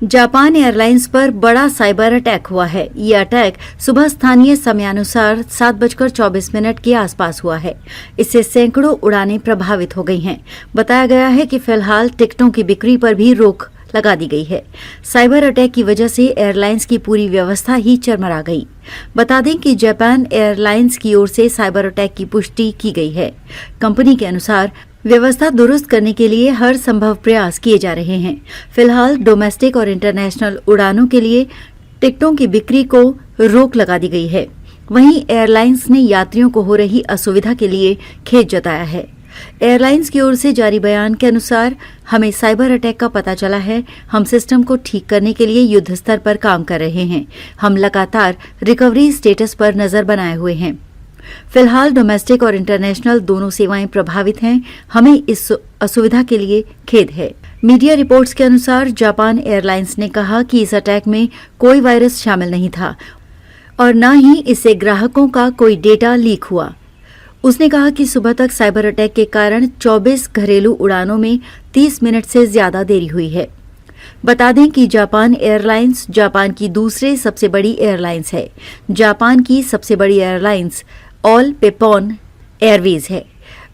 Japan airlines पर बड़ा cyber attack हुआ है। ये अटैक सुबह स्थानीय समयानुसार 7:24 के आसपास हुआ है। इससे सैकड़ों उड़ानें प्रभावित हो गई हैं। बताया गया है कि फिलहाल टिकटों की बिक्री पर भी रोक लगा दी गई है। साइबर अटैक की वजह से एयरलाइंस की पूरी व्यवस्था ही चरमरा गई। बता दें कि जापान एयरलाइंस की ओर से साइबर अटैक की पुष्टि की गई है। कंपनी के अनुसार व्यवस्था दुरुस्त करने के लिए हर संभव प्रयास किए जा रहे हैं। फिलहाल डोमेस्टिक और इंटरनेशनल उड़ानों के लिए टिकटों की बिक्री को रोक लगा दी गई है। वहीं एयरलाइंस ने यात्रियों को हो रही असुविधा के लिए खेद जताया है। एयरलाइंस की ओर से जारी बयान के अनुसार, हमें साइबर अटैक का पता चला है। हम सिस्टम को ठीक करने के लिए युद्ध स्तर पर काम कर रहे हैं। हम लगातार रिकवरी स्टेटस पर नजर बनाए हुए हैं। फिलहाल डोमेस्टिक और इंटरनेशनल दोनों सेवाएं प्रभावित हैं। हमें इस असुविधा के लिए खेद है। मीडिया रिपोर्ट्स के अनुसार जापान एयरलाइंस ने कहा कि इस अटैक में कोई वायरस शामिल नहीं था और न ही इससे ग्राहकों का कोई डेटा लीक हुआ। उसने कहा कि सुबह तक साइबर अटैक के कारण 24 घरेलू उड़ानों में 30 मिनट से ज्यादा देरी हुई है। बता दें कि जापान एयरलाइंस जापान की दूसरे सबसे बड़ी एयरलाइंस है। जापान की सबसे बड़ी एयरलाइंस ऑल पेपॉन एयरवेज है।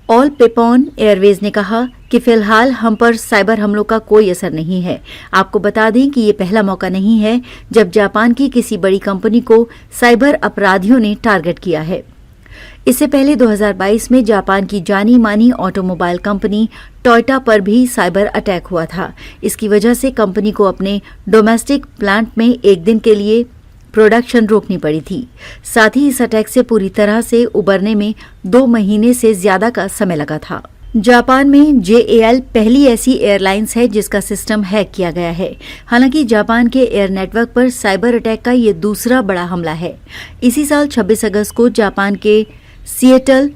ऑल पेपॉन एयरवेज ने कहा कि फिलहाल हम पर साइबर हमलों का कोई असर नहीं है। आपको बता दें कि ये पहला मौका नहीं है जब जापान की किसी बड़ी कंपनी को साइबर अपराधियों ने टारगेट किया है। इससे पहले 2022 में जापान की जानी मानी ऑटोमोबाइल कंपनी टोयोटा पर भी साइबर अटैक हुआ था। इसकी वजह से कंपनी को अपने डोमेस्टिक प्लांट में एक दिन के लिए प्रोडक्शन रोकनी पड़ी थी। साथ ही इस अटैक से पूरी तरह से उबरने में 2 महीने से ज्यादा का समय लगा था। जापान में JAL पहली ऐसी एयरलाइंस है जिसका सिस्टम हैक किया गया है। हालांकि जापान के एयर नेटवर्क पर साइबर अटैक का ये दूसरा बड़ा हमला है। इसी साल 26 अगस्त को जापान के सिएटल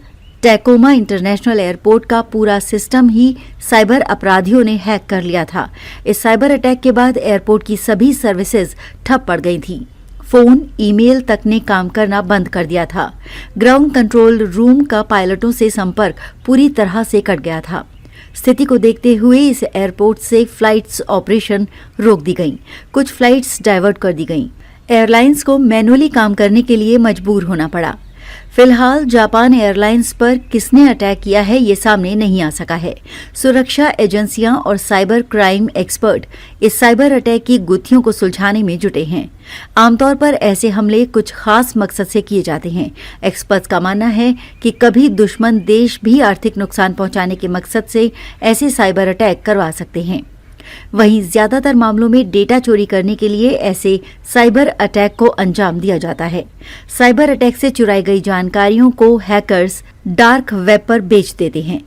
टैकोमा इंटरनेशनल एयरपोर्ट का पूरा सिस्टम ही साइबर अपराधियों ने हैक कर लिया था। इस साइबर अटैक के बाद एयरपोर्ट की सभी सर्विसेज ठप पड़ गई थी। फोन, ईमेल तक ने काम करना बंद कर दिया था। ग्राउंड कंट्रोल रूम का पायलटों से संपर्क पूरी तरह से कट गया था। स्थिति को देखते हुए इस एयरपोर्ट से फ्लाइट्स ऑपरेशन रोक दी गईं। कुछ फ्लाइट्स डाइवर्ट कर दी गईं। एयरलाइंस को मैनुअली काम करने के लिए मजबूर होना पड़ा। फिलहाल जापान एयरलाइंस पर किसने अटैक किया है ये सामने नहीं आ सका है। सुरक्षा एजेंसियां और साइबर क्राइम एक्सपर्ट इस साइबर अटैक की गुत्थियों को सुलझाने में जुटे हैं। आमतौर पर ऐसे हमले कुछ खास मकसद से किए जाते हैं। एक्सपर्ट्स का मानना है कि कभी दुश्मन देश भी आर्थिक नुकसान पहुंचाने के मकसद से ऐसे साइबर अटैक करवा सकते हैं। वहीं ज्यादातर मामलों में डेटा चोरी करने के लिए ऐसे साइबर अटैक को अंजाम दिया जाता है। साइबर अटैक से चुराई गई जानकारियों को हैकर्स डार्क वेब पर बेच देते हैं।